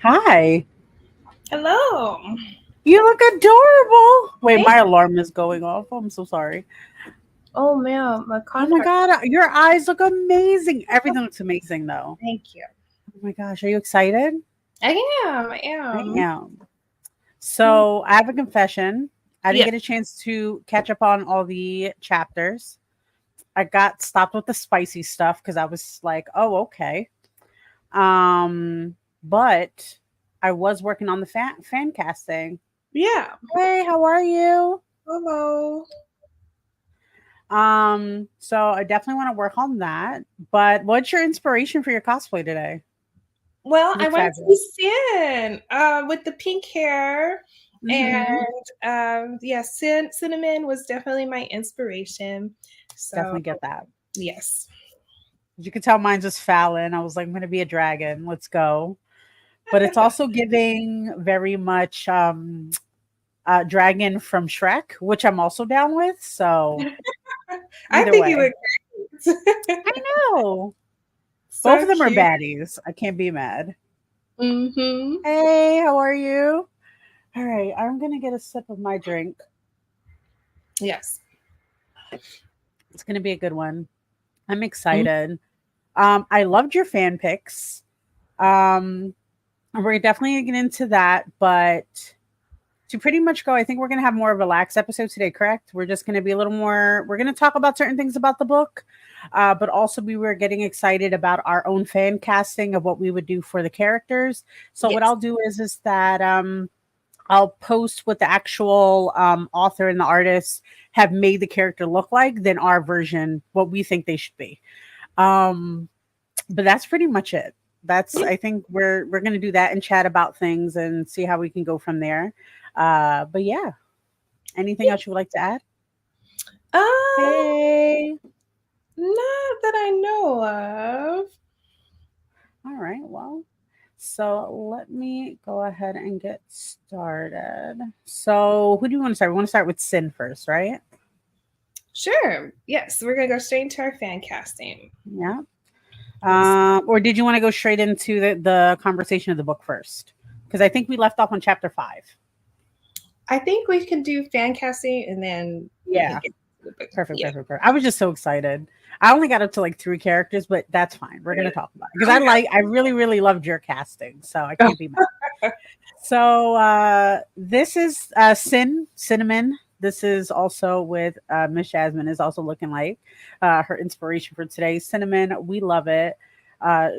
Hi. Hello. You look adorable. Wait, Thank my alarm is going off. I'm so sorry. Oh man, my Oh my contact. God, your eyes look amazing. Everything looks amazing though. Thank you. Oh my gosh, are you excited? I am. I I am. am. So I have a confession. I didn't Yeah. get a chance to catch up on all the chapters. I got stopped with the spicy stuff because I was like, oh, okay. But I was working on the fan casting. Yeah. Hey, how are you? Hello. So I definitely want to work on that. But what's your inspiration for your cosplay today? Well, You I look went to fabulous. Sin with the pink hair, Hmm. and yeah, Cinnamon was definitely my inspiration. So Definitely get that. yes. As you can tell, mine's just Fallon. I was like, I'm gonna be a dragon. Let's go. But it's also giving very much dragon from Shrek, which I'm also down with. So I either think you way. look great. I know. Both So of them are cute. baddies. I can't be mad. Mm-hmm. Hey, how are you? All right, I'm gonna get a sip of my drink. Yes. It's gonna be a good one. I'm Mhm. excited. I loved your fan pics. Um, we're definitely gonna get into that, but to pretty much go, I think we're gonna have more of a relaxed episode today, correct? We're just gonna be a little more, we're gonna talk about certain things about the book, but also we were getting excited about our own fan casting of what we would do for the characters. So what Yes. I'll do is that I'll post what the actual author and the artist have made the character look like, then our version, what we think they should be. Um, but that's pretty much it. That's I think we're gonna do that and chat about things and see how we can go from there. But yeah, anything else you would like to add? Uh, Hey, not that I know of. all right. Well, so let me go ahead and get started. So who do you want to start? We want to start with Sin first, right? Sure. Yes, we're gonna go straight into our fan casting. Yeah. Yes. Or did you want to go straight into the conversation of the book first? Because I think we left off on chapter 5. I think we can do fan casting and then we can Yeah. get to the book. Perfect, Yeah. perfect, perfect. I was just so excited. I only got up to like 3 characters, but that's fine. We're gonna talk about it because I really, really loved your casting, so I can't be mad. So this is Cinnamon. This is also with Miss Jasmine is also looking like her inspiration for today. Cinnamon, we love it.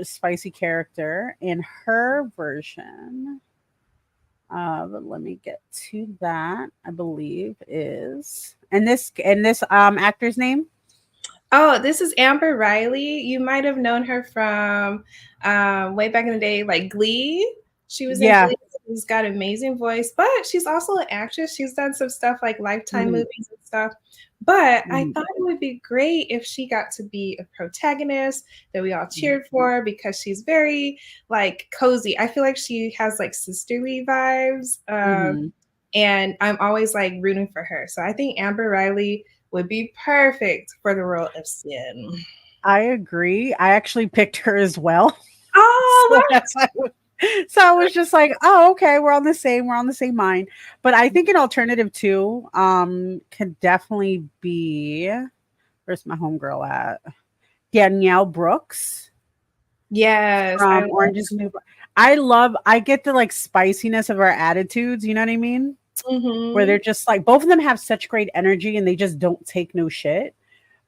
Spicy character in her version. But let me get to that. I believe is and this actor's name. Oh, this is Amber Riley. You might have known her from way back in the day, like Glee. She was in Yeah. Glee. She's got an amazing voice, but she's also an actress. She's done some stuff like Lifetime Mhm, movies and stuff. But I mhm, thought it would be great if she got to be a protagonist that we all mhm, cheered for because she's very like cozy. I feel like she has like sisterly vibes. mhm. And I'm always like rooting for her. So I think Amber Riley would be perfect for the role of Sin. I agree. I actually picked her as well. So Oh, that's why so I was just like, oh, okay, we're on the same mind. But I think an alternative too, could definitely be where's my homegirl at? Danielle Brooks yes, I from love. Orange is the New Black. I get the like spiciness of our attitudes, you know what I mean? Where Mm-hmm. they're just like both of them have such great energy and they just don't take no shit.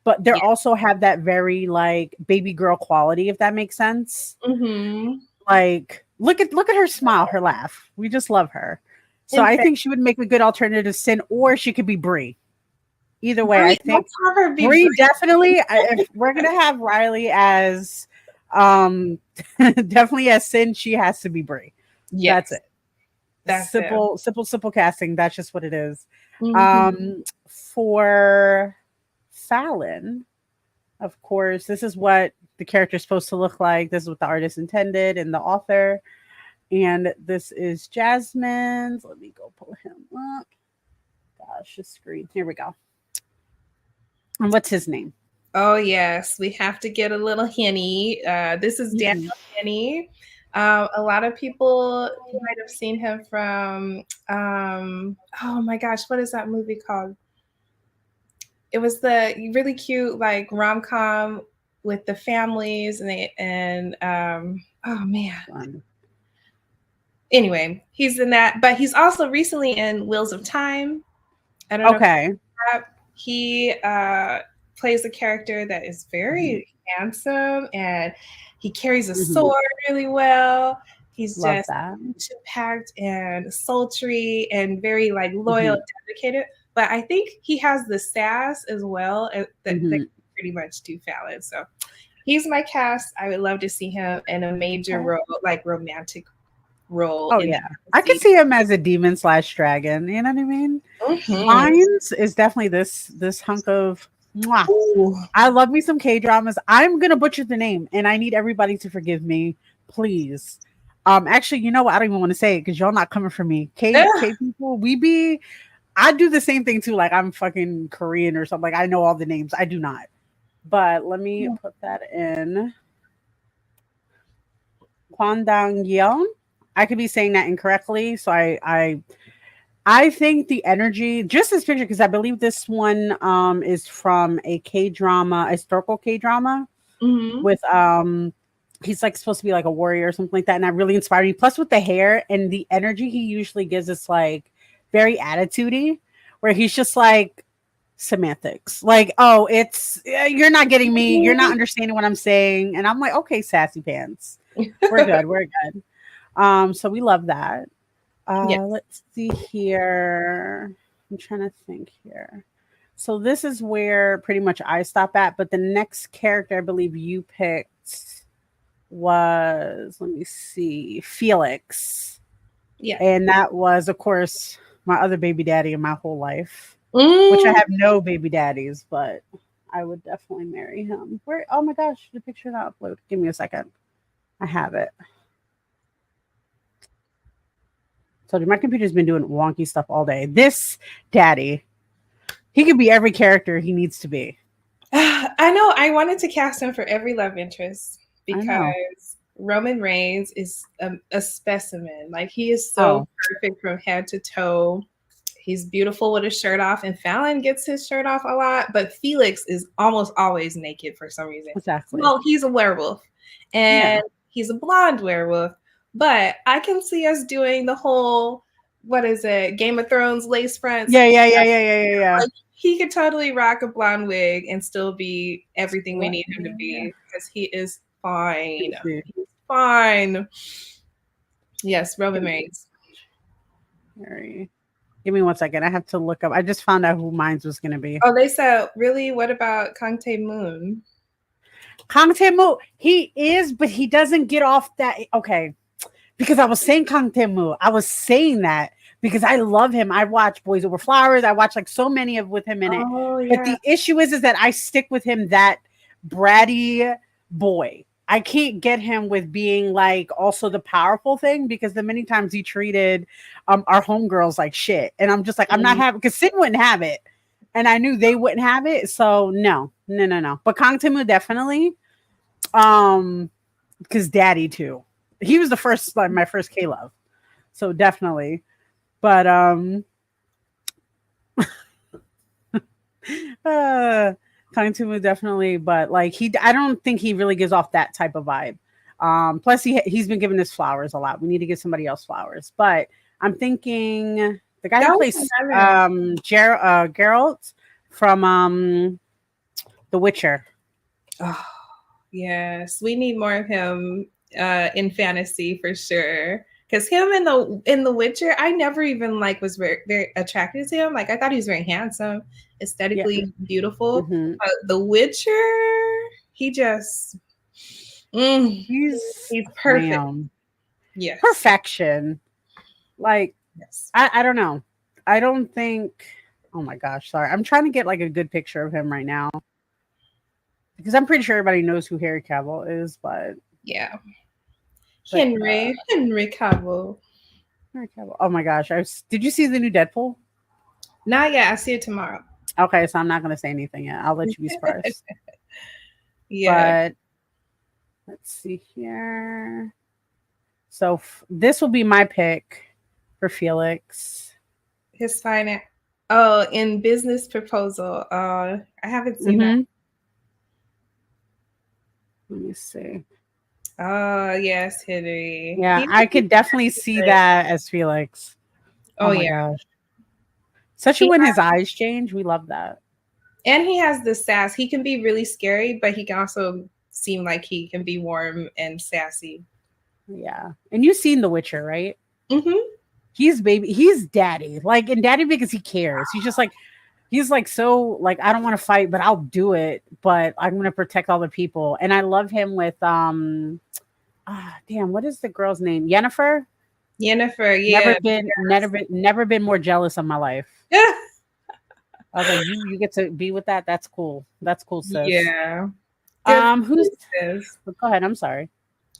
But they're Yeah. also have that very like baby girl quality, if that makes sense. Mm-hmm. Like look at her smile, her laugh. We just love her. So In I fact, think she would make a good alternative Sin, or she could be Brie. Either way, I Brie, think let's have her be Brie Brie. definitely. If we're gonna have Riley as, um, definitely as Sin, she has to be Brie. That's Yes, it. that's it. Simple casting. That's just what it is. Mm-hmm. For Fallon, of course, this is what the character is supposed to look like. This is what the artist intended and the author. And this is Jasmine's. Let me go pull him up. Gosh, the screen. Here we go. And what's his name? Oh yes, we have to get a little Henny. This is Daniel Mhm. Henny. A lot of people might have seen him from, oh my gosh, what is that movie called? It was the really cute like rom-com with the families and oh man. Anyway, he's in that, but he's also recently in Wheels of Time. I don't know. Okay. He plays a character that is very handsome, and he carries a sword really well. He's just packed and sultry and very like loyal, dedicated. But I think he has the sass as well that can pretty much do Fallon. So he's my cast. I would love to see him in a major role, like romantic role. Oh yeah, I could see him as a demon / dragon. You know what I mean? Mine's is definitely this hunk of. I love me some K-dramas. I'm gonna butcher the name, and I need everybody to forgive me, please. Actually, you know what? I don't even want to say it because y'all not coming for me. K people, I do the same thing too. Like I'm fucking Korean or something. Like I know all the names. I do not. But let me put that in. Kwandang Yeon. I could be saying that incorrectly, so I think the energy, just this picture, because I believe this one is from a K-drama, a historical K-drama with he's like supposed to be like a warrior or something like that, and that really inspired me. Plus with the hair and the energy he usually gives us, like very attitudey, where he's just like semantics, like, oh, it's you're not getting me, you're not understanding what I'm saying, and I'm like, okay, sassy pants, we're good. So we love that. Let's see here. I'm trying to think here. So this is where pretty much I stop at, but the next character I believe you picked was, let me see, Felix. Yeah. And that was, of course, my other baby daddy in my whole life, which I have no baby daddies, but I would definitely marry him. Where? Oh my gosh, the picture not upload. Give me a second. I have it. So my computer's been doing wonky stuff all day. This daddy, he could be every character he needs to be. I know. I wanted to cast him for every love interest because Roman Reigns is a specimen. Like he is so perfect from head to toe. He's beautiful with his shirt off, and Fallon gets his shirt off a lot, but Felix is almost always naked for some reason. Exactly. Well, he's a werewolf, and he's a blonde werewolf. But I can see us doing the whole, what is it, Game of Thrones lace fronts. Yeah. Like, he could totally rock a blonde wig and still be everything we need him to be because he is fine. He's fine. Yes, Roman Reigns. Give me 1 second. I have to look up. I just found out who mine was going to be. Oh, they said, really? What about Kang Tae-moon? Kang Tae-moon, he is, but he doesn't get off that. Okay. Because I was saying Kang Tae-moon. I was saying that because I love him. I watch Boys Over Flowers. I watch like so many of with him in it. But the issue is that I stick with him, that bratty boy. I can't get him with being like also the powerful thing, because the many times he treated our homegirls like shit. And I'm just like, I'm not having, because Sin wouldn't have it. And I knew they wouldn't have it. So no. But Kang Tae-moon definitely. Because daddy too. He was the first, like my first K-Love. So definitely. But Kang Tae-moon definitely, but like I don't think he really gives off that type of vibe. Plus he's been giving us flowers a lot. We need to give somebody else flowers. But I'm thinking the guy who plays Geralt from The Witcher. Oh, yes, we need more of him in fantasy for sure. Because him in the Witcher, I never even like was very, very attracted to him. Like I thought he was very handsome, aesthetically beautiful. But The Witcher, he just he's perfect. Yes, perfection. Like I don't know. I don't think. Oh my gosh, sorry. I'm trying to get like a good picture of him right now, because I'm pretty sure everybody knows who Henry Cavill is, but yeah. Henry Cavill. Henry Cavill. Oh my gosh. Did you see the new Deadpool? Not yet. I see it tomorrow. Okay, so I'm not going to say anything yet. I'll let you be surprised. Yeah. But let's see here. So this will be my pick for Felix. His fine. Oh, in Business Proposal. I haven't seen that. Let me see. Oh yes, Henry. Yeah, I could definitely see that as Felix. Oh my yeah, gosh. Especially when his eyes change, we love that. And he has the sass. He can be really scary, but he can also seem like he can be warm and sassy. Yeah, and you've seen The Witcher, right? Mm-hmm. He's baby. He's daddy. Like, and daddy because he cares. He's like so like I don't want to fight, but I'll do it. But I'm going to protect all the people. And I love him with damn, what is the girl's name? Yennefer. Yennefer, yeah. Never been more jealous of my life. I was like, you get to be with that. That's cool. That's cool, sis. Yeah. Who's sis? Go ahead. I'm sorry.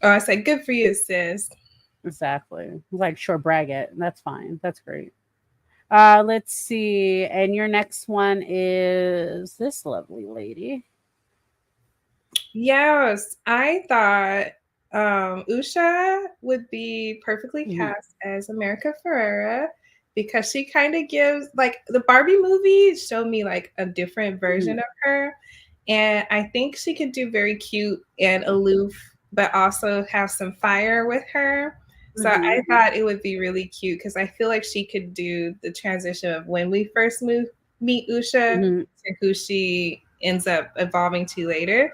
Oh, I said good for you, sis. Exactly. Like, sure, brag it. That's fine. That's great. Let's see. And your next one is this lovely lady. Yes, I thought Usha would be perfectly cast as America Ferrera because she kind of gives like the Barbie movie showed me like a different version of her. And I think she could do very cute and aloof, but also have some fire with her. So I thought it would be really cute because I feel like she could do the transition of when we first meet Usha to who she ends up evolving to later.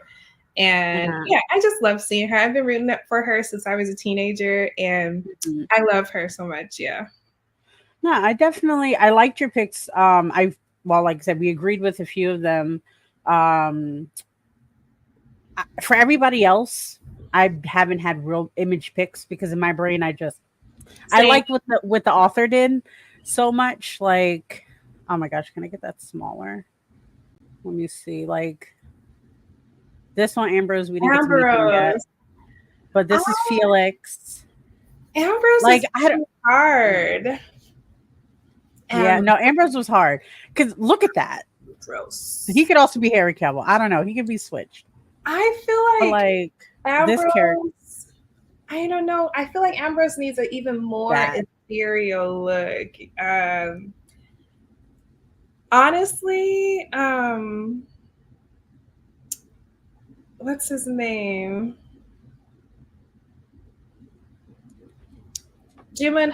And yeah, I just love seeing her. I've been rooting for her since I was a teenager, and I love her so much. Yeah. No, I liked your picks. Like I said, we agreed with a few of them. For everybody else, I haven't had real image picks because in my brain, I liked what the author did so much. Like, oh my gosh, can I get that smaller? Let me see. Like this one, Ambrose, we didn't get to meet him yet, but this is Felix. Ambrose is hard. Yeah, no, Ambrose was hard because look at that. Gross. He could also be Harry Cavill. I don't know. He could be switched. I feel like Ambrose, this character. I don't know. I feel like Ambrose needs an even more ethereal look. Honestly, what's his name? Jimon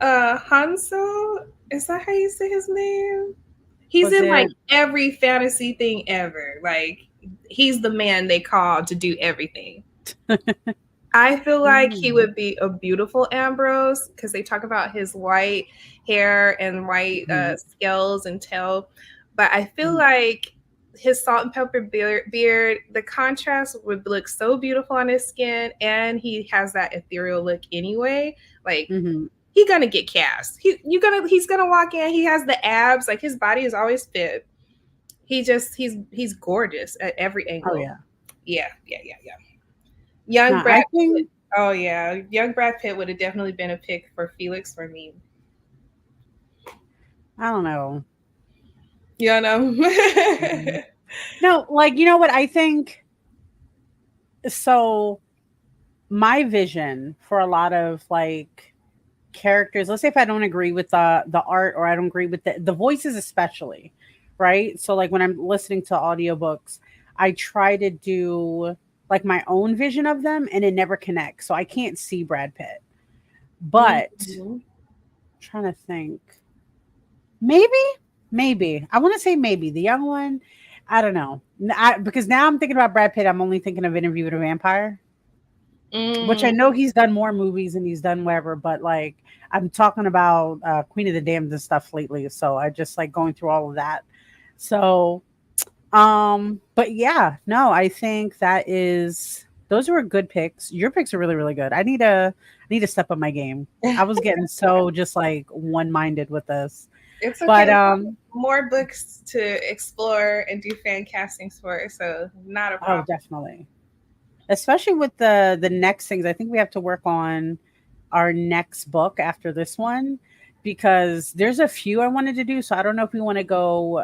Hanso? Is that how you say his name? He's in like every fantasy thing ever. Like he's the man they call to do everything. I feel like he would be a beautiful Ambrose because they talk about his white hair and white scales and tail. But I feel like his salt and pepper beard, the contrast would look so beautiful on his skin, and he has that ethereal look anyway. Like he's gonna get cast. He's gonna walk in. He has the abs. Like his body is always fit. He's gorgeous at every angle. Oh yeah. Young Brad Pitt. Oh yeah, young Brad Pitt would have definitely been a pick for Felix for me. I don't know. Yeah, no. No, like you know what I think. So, my vision for a lot of like characters. Let's say if I don't agree with the art or I don't agree with the voices, especially, right? So, like when I'm listening to audiobooks, I try to do like my own vision of them and it never connects. So I can't see Brad Pitt. But trying to think. Maybe. I want to say maybe. The young one, I don't know. Because now I'm thinking about Brad Pitt, I'm only thinking of Interview with a Vampire. Which I know he's done more movies and he's done whatever, but like I'm talking about Queen of the Damned and stuff lately. So I just like going through all of that. So but yeah, no, I think those were good picks. Your picks are really, really good. I need to step up my game. I was getting so just like one-minded with this. It's okay. But more books to explore and do fan castings for, so not a problem. Oh, definitely. Especially with the next things. I think we have to work on our next book after this one because there's a few I wanted to do. So I don't know if we want to go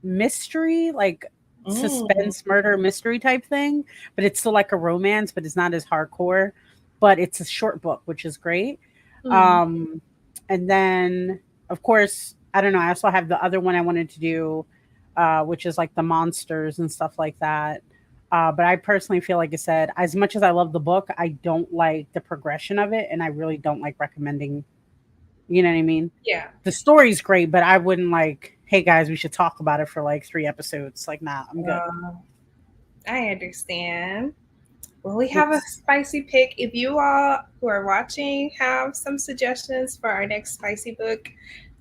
mystery, like suspense, murder, mystery type thing, but it's still like a romance, but it's not as hardcore. but it's a short book, which is great. Mm. Um, and then, of course, I don't know. I also have the other one I wanted to do, which is like the monsters and stuff like that. But I personally feel like I said, as much as I love the book, I don't like the progression of it, and I really don't like recommending. You know what I mean? Yeah. The story's great, but I wouldn't like, hey guys, we should talk about it for like 3 episodes. Like, nah, I'm good. I understand. Well, we have a It's spicy pick. If you all who are watching have some suggestions for our next spicy book,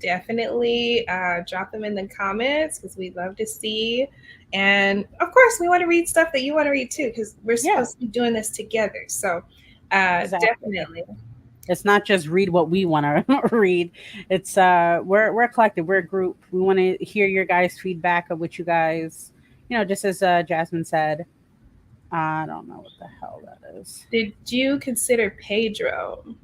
definitely drop them in the comments because we'd love to see. And of course, we want to read stuff that you want to read too because we're yeah, supposed to be doing this together. So exactly. definitely. It's not just read what we want to read. It's we're a collective, we're a group. We want to hear your guys' feedback of what you guys, just as Jasmine said. I don't know what the hell that is. Did you consider Pedro?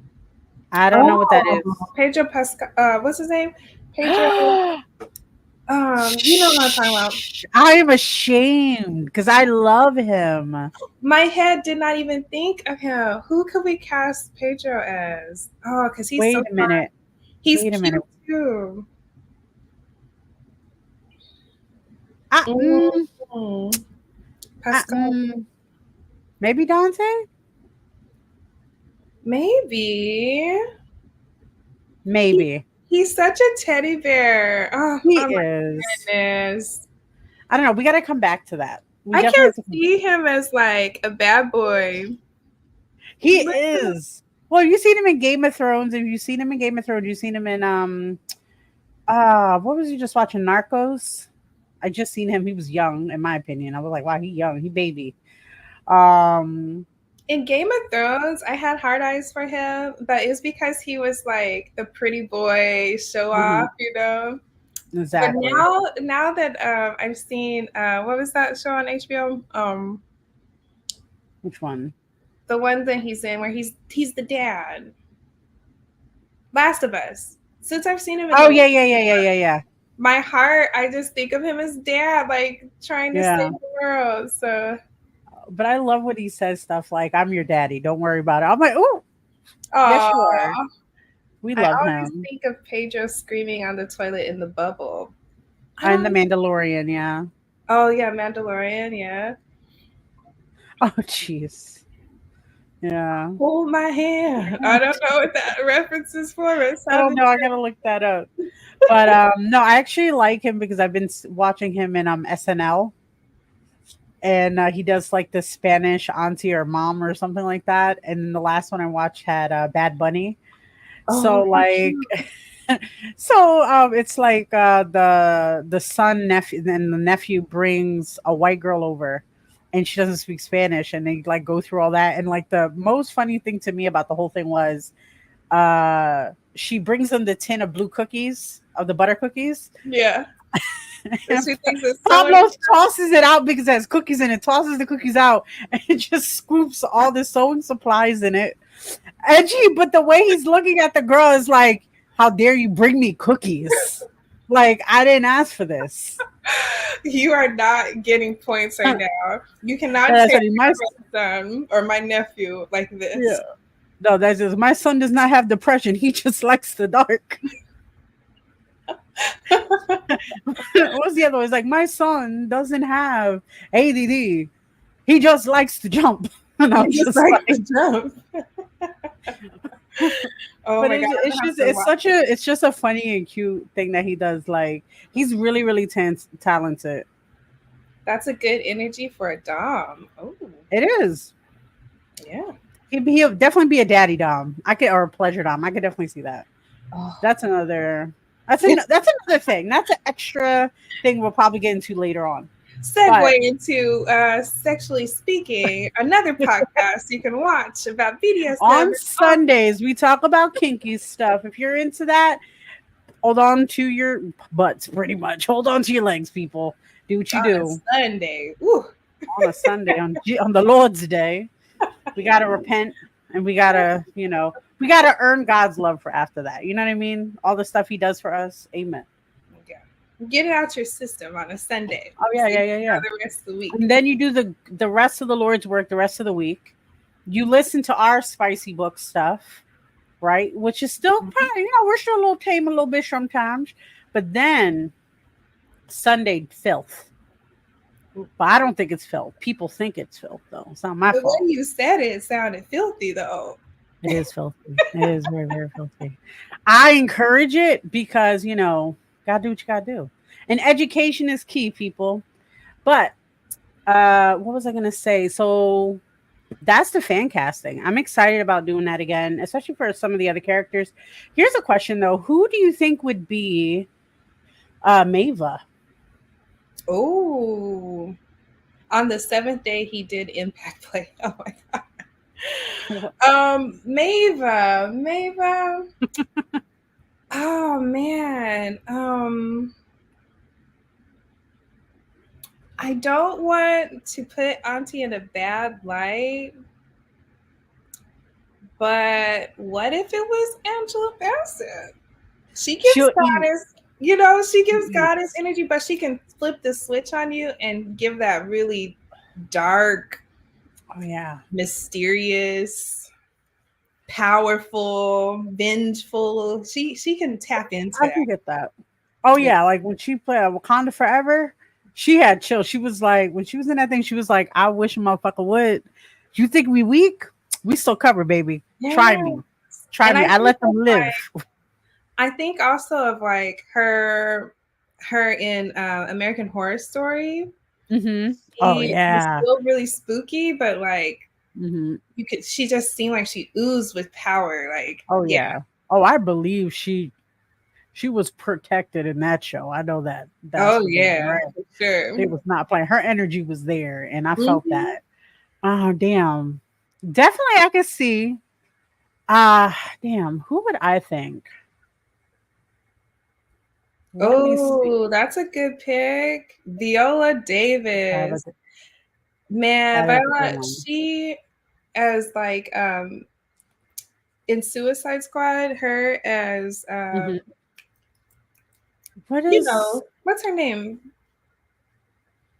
I don't know what that Oh, is. Pedro Pascal. What's his name? Pedro. You know what I'm talking about. I am ashamed because I love him. My head did not even think of him. Who could we cast Pedro as? Oh, because he's Wait so a minute. He's Wait a cute minute. too. Ah, Pascal. Maybe Dante? Maybe. Maybe. He's such a teddy bear. Oh, He oh my is. goodness. I don't know. We got to come back to that. We I definitely can't have to see him as like a bad boy. He is. Well, you've seen him in Game of Thrones. If you've seen him in Game of Thrones, you've seen him in what was you just watching? Narcos? I just seen him. He was young, in my opinion. I was like, wow, he young. He baby. In Game of Thrones, I had hard eyes for him, but it's because he was like the pretty boy show off, Exactly. But now that I've seen what was that show on HBO? Which one? The one that he's in where he's the dad. Last of Us. Since I've seen him in yeah. my heart, I just think of him as dad, like trying to save the world. So but I love when he says stuff like, I'm your daddy, don't worry about it. I'm like, oh, yes, you are. We love him. I always think of Pedro screaming on the toilet in the bubble. And the Mandalorian, yeah. Oh, yeah, Mandalorian, yeah. Oh, jeez. Yeah. Hold my hand. I don't know what that reference is for. I don't know. I gotta look that up. But no, I actually like him because I've been watching him in SNL. And he does like the Spanish auntie or mom or something like that. And the last one I watched had Bad Bunny. So like, it's like the son nephew and the nephew brings a white girl over, and she doesn't speak Spanish, and they like go through all that. And like the most funny thing to me about the whole thing was, she brings them the tin of blue cookies, of the butter cookies. Yeah. Pablo tosses it out because it has cookies in it, tosses the cookies out, and just scoops all the sewing supplies in it. And but the way he's looking at the girl is like, how dare you bring me cookies? Like, I didn't ask for this. You are not getting points right now. You cannot say my son or my nephew like this. Yeah. No, that's just, my son does not have depression. He just likes the dark. What's the other one? It's like, my son doesn't have ADD. He just likes to jump. And I'm just like to jump. Oh but my God, it's just a funny and cute thing that he does. Like, he's really, really talented. That's a good energy for a dom. Oh, it is. Yeah, he'll definitely be a daddy dom. Or a pleasure dom. I could definitely see that. Oh. That's another thing. That's an extra thing we'll probably get into later on. Segue into Sexually Speaking, another podcast you can watch about BDSM. On Sundays, we talk about kinky stuff. If you're into that, hold on to your butts, pretty much. Hold on to your legs, people. Do what you do. Sunday. Ooh. On a Sunday, on the Lord's Day, we got to repent, and we got to, we got to earn God's love for after that. You know what I mean? All the stuff he does for us. Amen. Get it out your system on a Sunday. Oh, yeah. The rest of the week. And then you do the rest of the Lord's work the rest of the week. you listen to our spicy book stuff, right? Which is still probably, we're still a little tame a little bit sometimes. But then Sunday filth. But I don't think it's filth. People think it's filth, though. It's not my fault. When you said it sounded filthy, though. It is filthy. It is very, very filthy. I encourage it because, gotta do what you gotta do. And education is key, people. But what was I gonna say? So that's the fan casting. I'm excited about doing that again, especially for some of the other characters. Here's a question though: who do you think would be Mava? Oh, on the 7th day he did impact play. Oh my god. Mava. Oh man. I don't want to put Auntie in a bad light, but what if it was Angela Bassett? She gives goddess, she gives goddess energy, but she can flip the switch on you and give that really dark, mysterious, powerful, vengeful. She can tap into I can get that. Oh yeah, like when she played Wakanda Forever, she had chill. She was like, when she was in that thing, she was like, I wish a motherfucker would. You think we weak? We still cover, baby. Yeah. Try me. I let them live. I think also of like her in American Horror Story. Mm-hmm. She was still really spooky, but like she just seemed like she oozed with power. Like, I believe she was protected in that show. I know that. That's right? For sure. It was not playing. Her energy was there, and I felt that. Oh damn! Definitely, I could see. Damn. Who would I think? That's a good pick. Viola Davis. Man, Viola, she as like in Suicide Squad, her as what is what's her name?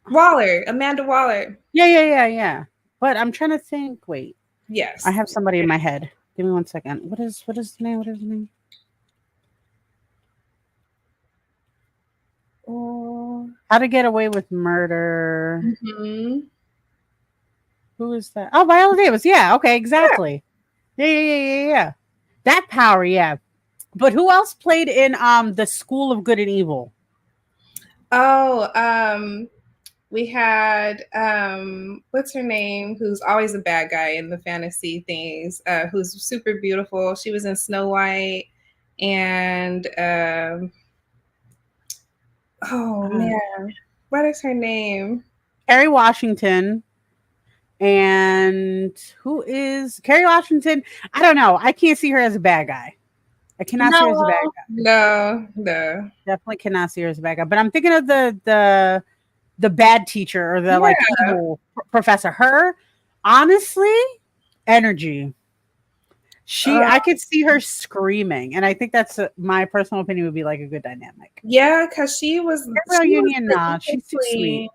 Waller, Amanda Waller. Yeah. But I'm trying to think. Wait. Yes. I have somebody in my head. Give me 1 second. What is the name? What is the name? How to Get Away with Murder. Mm-hmm. Who is that? Oh, Viola Davis. Yeah. Okay. Exactly. Yeah. That power. Yeah. But who else played in the School of Good and Evil? Oh, we had what's her name? Who's always a bad guy in the fantasy things? Who's super beautiful. She was in Snow White, and man, what is her name? Kerry Washington. And who is Kerry Washington? I don't know. I can't see her as a bad guy. I cannot see her as a bad guy. No. Definitely cannot see her as a bad guy. But I'm thinking of the bad teacher or the like evil professor. Her, honestly, energy. I could see her screaming, and I think that's my personal opinion would be like a good dynamic. Yeah, because she was she's too sweet.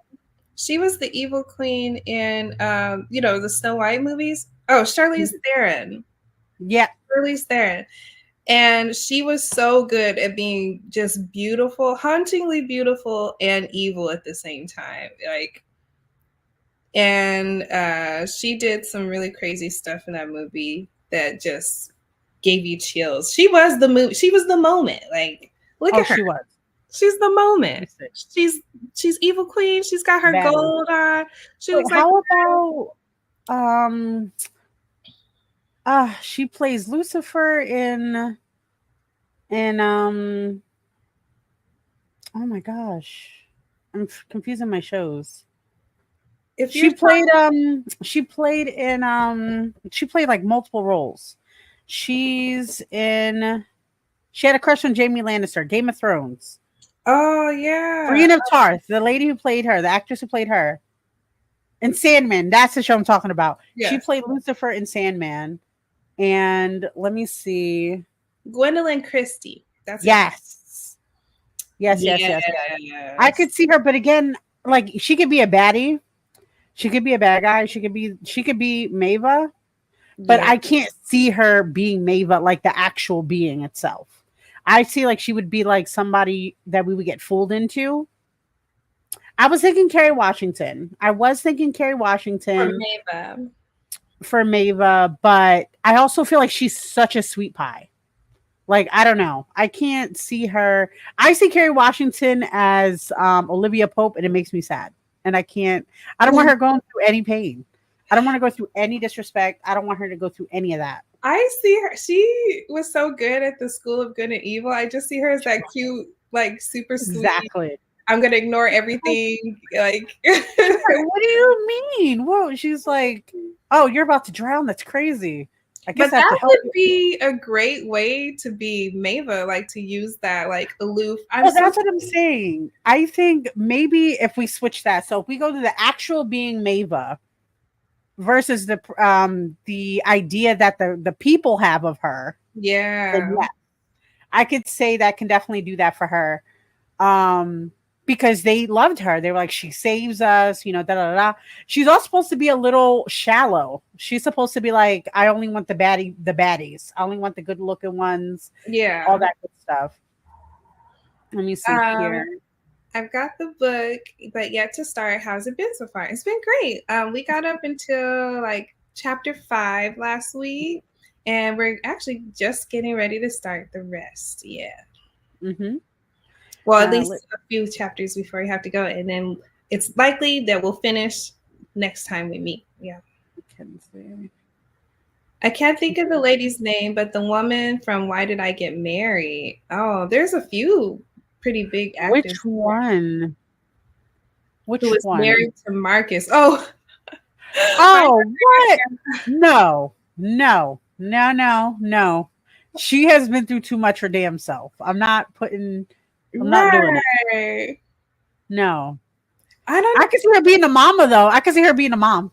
She was the evil queen in the Snow White movies. Oh, Charlize Theron. Yeah. Charlize Theron. And she was so good at being just beautiful, hauntingly beautiful and evil at the same time. And she did some really crazy stuff in that movie that just gave you chills. She was the movie. She was the moment. Like, look at her. She was. She's the moment. She's evil queen. She's got her gold on. She looks how about she plays Lucifer in oh my gosh, I'm confusing my shows. She played like multiple roles. She had a crush on Jamie Lannister, Game of Thrones. Oh yeah, Brienne of Tarth, the lady who played her, the actress who played her, and Sandman. That's the show I'm talking about. Yes. She played Lucifer in Sandman, and let me see, Gwendolyn Christie. That's yes. I could see her, but again, like she could be a baddie, she could be a bad guy, she could be Mava. but I can't see her being Maeva, like the actual being itself. I see like she would be like somebody that we would get fooled into. I was thinking Kerry Washington. For Maeva, but I also feel like she's such a sweet pie. Like, I don't know. I can't see her. I see Kerry Washington as Olivia Pope, and it makes me sad. And I don't want her going through any pain. I don't want to go through any disrespect. I don't want her to go through any of that. I see her. She was so good at the School of Good and Evil. I just see her as that cute, like super sweet. Exactly. I'm gonna ignore everything. Like, what do you mean? Whoa, she's like, oh, you're about to drown. That's crazy. I guess but that would be a great way to be Maeva, like to use that like aloof. That's what I'm saying. I think maybe if we switch that, so if we go to the actual being Maeva versus the idea that the people have of her, yeah, I could say that can definitely do that for her. Because they loved her. They were like, she saves us, da da da. She's also supposed to be a little shallow. She's supposed to be like, I only want the baddies. I only want the good looking ones. Yeah. All that good stuff. Let me see here. I've got the book, but yet to start. How's it been so far? It's been great. We got up until like chapter 5 last week, and we're actually just getting ready to start the rest. Yeah. Mm-hmm. Well, at least a few chapters before you have to go. And then it's likely that we'll finish next time we meet. Yeah. I can't think of the lady's name, but the woman from Why Did I Get Married? Oh, there's a few pretty big actors. Which one? Who was married to Marcus? Oh. Oh, what? No. She has been through too much her damn self. I'm not doing it. No. I can see her being a mama though. I can see her being a mom.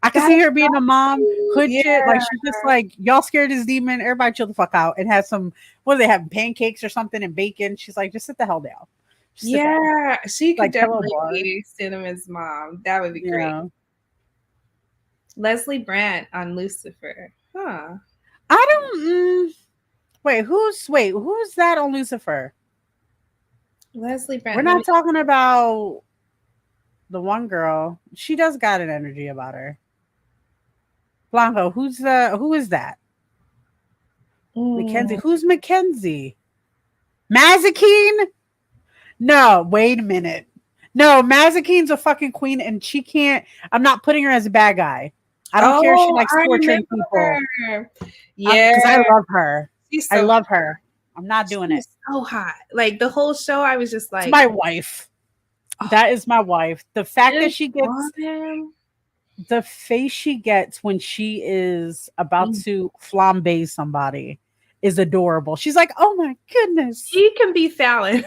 I can see her being a mom. Hood shit. Like she's just like, y'all scared of this demon. Everybody chill the fuck out and have some, what do they have? Pancakes or something and bacon. She's like, just sit the hell down. She could definitely be Cinnamon's mom. That would be great. Leslie Brandt on Lucifer. Huh. I don't who's that on Lucifer? Leslie Brandt. We're not talking about the one girl. She does got an energy about her. Blanco, who is that? Mackenzie. Who's Mackenzie? Mazikeen? No, wait a minute. No, Mazikeen's a fucking queen and she can't. I'm not putting her as a bad guy. I don't care if she likes torturing people. Yeah. Because I love her. I love her. I'm not doing it. So hot. Like the whole show, I was just like, it's my wife. That is my wife. The fact that she gets the face she gets when she is about to flambe somebody is adorable. She's like, oh my goodness. She can be Fallon.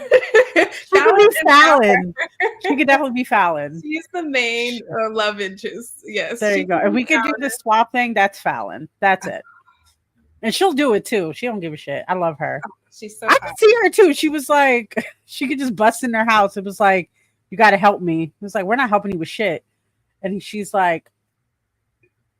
She can be Fallon. She could definitely be Fallon. She's the main love interest. Yes. There you go. If we could do the swap thing, that's Fallon. That's it. And she'll do it too. She don't give a shit. I love her. She's so I could see her too. She was like, she could just bust in their house. It was like, you got to help me. It was like, we're not helping you with shit. And she's like,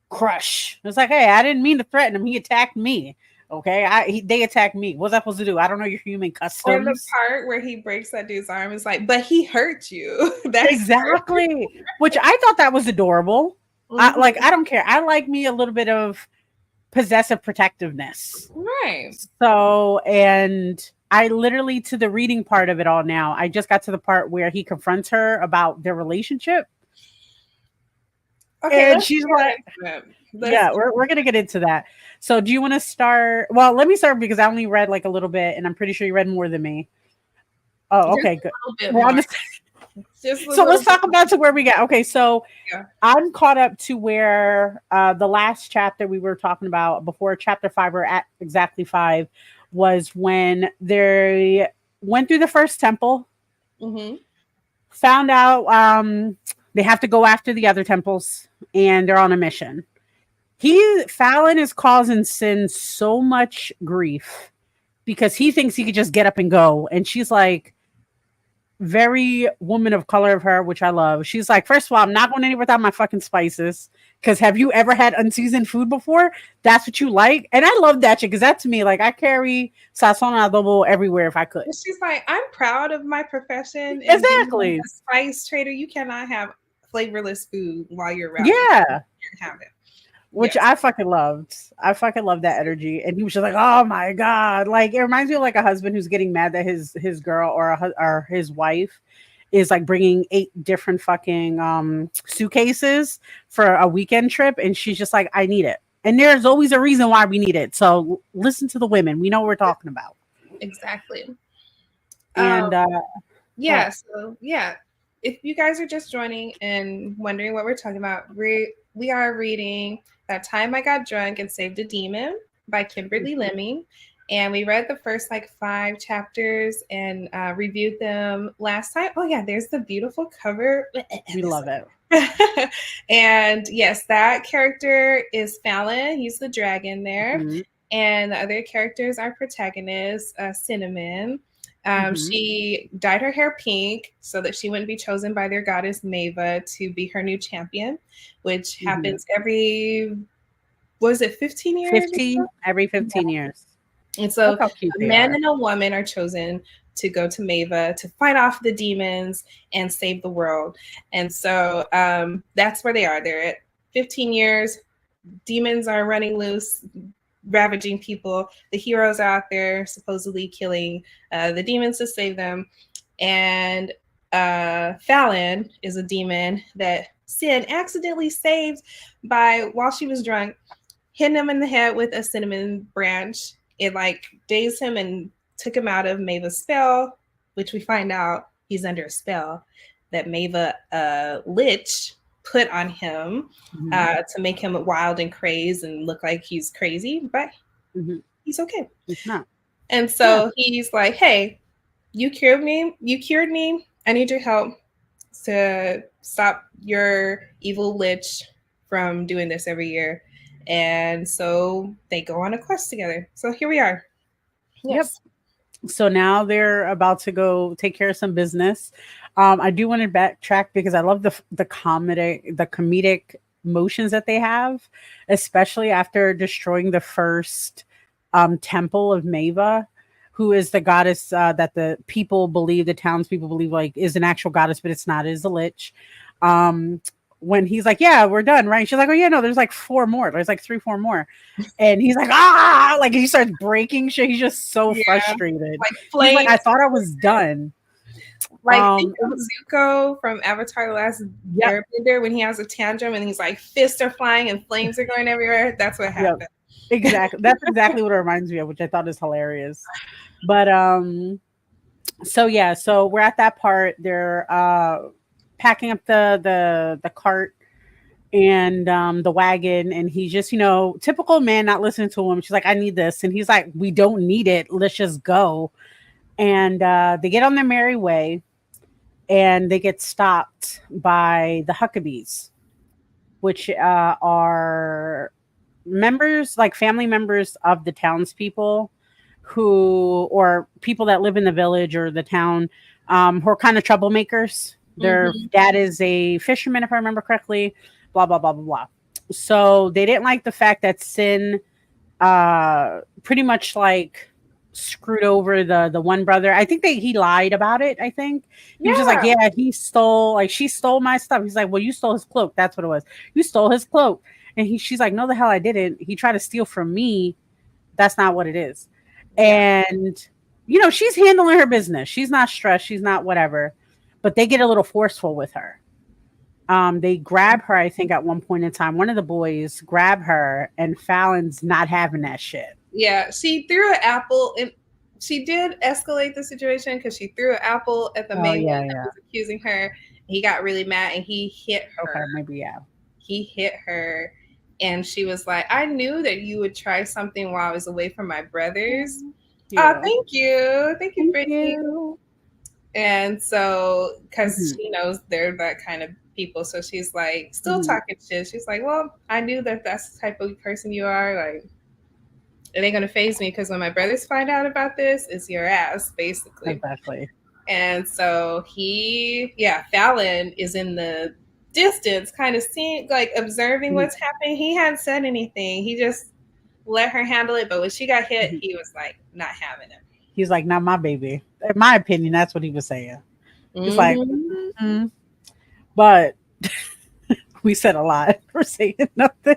crush. It's like, hey, I didn't mean to threaten him. He attacked me. Okay, they attacked me. What was I supposed to do? I don't know your human customs. Or the part where he breaks that dude's arm is like, but he hurt you. That's exactly. Which I thought that was adorable. Mm-hmm. I don't care. I like me a little bit of possessive protectiveness. Right. So, and I literally, to the reading part of it all now, I just got to the part where he confronts her about their relationship. Okay, and she's like, we're going to get into that. So do you want to start? Well, let me start because I only read like a little bit and I'm pretty sure you read more than me. Oh, okay, good. So let's talk about to where we got. Okay, so I'm caught up to where the last chapter we were talking about before chapter 5, or at exactly 5, was when they went through the first temple, found out they have to go after the other temples, and they're on a mission. Fallon is causing Sin so much grief because he thinks he could just get up and go, and she's like, very woman of color of her, which I love. She's like, first of all, I'm not going anywhere without my fucking spices. Because have you ever had unseasoned food before? That's what you like. And I love that shit because that to me, like, I carry sazon adobo everywhere if I could. She's like, I'm proud of my profession. Exactly. A spice trader, you cannot have flavorless food while you're around. Yeah. You can't have it. Which I fucking loved. I fucking loved that energy. And he was just like, oh my God. Like, it reminds me of like a husband who's getting mad that his girl or his wife is like bringing 8 different fucking suitcases for a weekend trip. And she's just like, I need it. And there's always a reason why we need it. So listen to the women. We know what we're talking about. Exactly. And so if you guys are just joining and wondering what we're talking about, we are reading That Time I Got Drunk and Saved a Demon by Kimberly Lemming. And we read the first like 5 chapters and reviewed them last time. Oh yeah, there's the beautiful cover. We love it. And yes, that character is Fallon. He's the dragon there. Mm-hmm. And the other characters are protagonists, Cinnamon. She dyed her hair pink so that she wouldn't be chosen by their goddess Maeva to be her new champion, which happens every, was it 15 years? 15, every 15 years. And so a man and a woman are chosen to go to Maeva to fight off the demons and save the world. And so that's where they are. They're at 15 years. Demons are running loose, ravaging people. The heroes are out there supposedly killing the demons to save them. And Fallon is a demon that Sin accidentally saved by, while she was drunk, hitting him in the head with a cinnamon branch. It like dazed him and took him out of Maeva's spell, which we find out he's under a spell that Maeva Lich put on him to make him wild and crazy and look like he's crazy, but he's okay. He's not. And so he's like, hey, you cured me. I need your help to stop your evil lich from doing this every year. And so they go on a quest together. So here we are. Yes. Yep. So now they're about to go take care of some business. I do want to backtrack because I love the comedic motions that they have, especially after destroying the first temple of Maeva, who is the goddess that the townspeople believe like is an actual goddess, but it's not. It is a lich. When he's like, yeah, we're done, right? And she's like, oh yeah, no, there's like 4 more. There's like 3-4 more. And he's like, like he starts breaking shit. He's just so frustrated. Like, I thought I was done. Like think of Zuko from Avatar: The Last Airbender when he has a tantrum and he's like fists are flying and flames are going everywhere. That's what happened. Yep. Exactly. That's exactly what it reminds me of, which I thought is hilarious. But so we're at that part. They're packing up the cart and the wagon, and he's just, typical man not listening to him. She's like, I need this, and he's like, we don't need it, let's just go. And they get on their merry way, and they get stopped by the Huckabees, which are members, like family members of the townspeople, or people that live in the village or the town, who are kind of troublemakers. Their dad is a fisherman, if I remember correctly, blah, blah, blah, blah, blah. So they didn't like the fact that Sin pretty much like screwed over the one brother. I think he lied about it. I think he was just like, yeah, he stole, like she stole my stuff. He's like, well, you stole his cloak. That's what it was. You stole his cloak. And she's like, no, the hell I didn't. He tried to steal from me. That's not what it is. And, she's handling her business. She's not stressed. She's not whatever. But they get a little forceful with her. They grab her, I think, at one point in time. One of the boys grab her, and Fallon's not having that shit. Yeah, she threw an apple, and she did escalate the situation because she threw an apple at the main one that was accusing her. He got really mad, and he hit her. Okay, maybe, He hit her, and she was like, I knew that you would try something while I was away from my brothers. Thank you, Brittany. And so, because she knows they're that kind of people, so she's like, still talking shit. She's like, well, I knew that that's the type of person you are. Like, it ain't gonna faze me because when my brothers find out about this, it's your ass, basically. Exactly. And so Fallon is in the distance, kind of seeing, like, observing what's happening. He hadn't said anything. He just let her handle it. But when she got hit, he was like, not having it. He's like, not my baby. In my opinion, that's what he was saying. It's like, but we said a lot for saying nothing.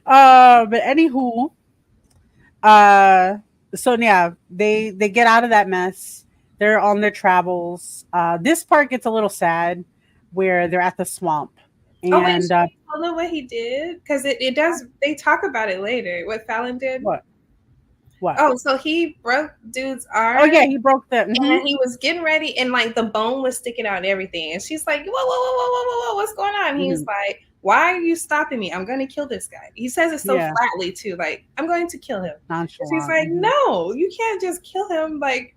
But anywho, so yeah, they get out of that mess. They're on their travels. This part gets a little sad where they're at the swamp. And I don't know what he did, because it does. They talk about it later. What Fallon did. What? Oh, so he broke dude's arm. Oh yeah, he broke the. And he was getting ready, and like the bone was sticking out and everything. And she's like, whoa, what's going on? He's like, why are you stopping me? I'm going to kill this guy. He says it so flatly too, like, I'm going to kill him. She's like, no, you can't just kill him. Like,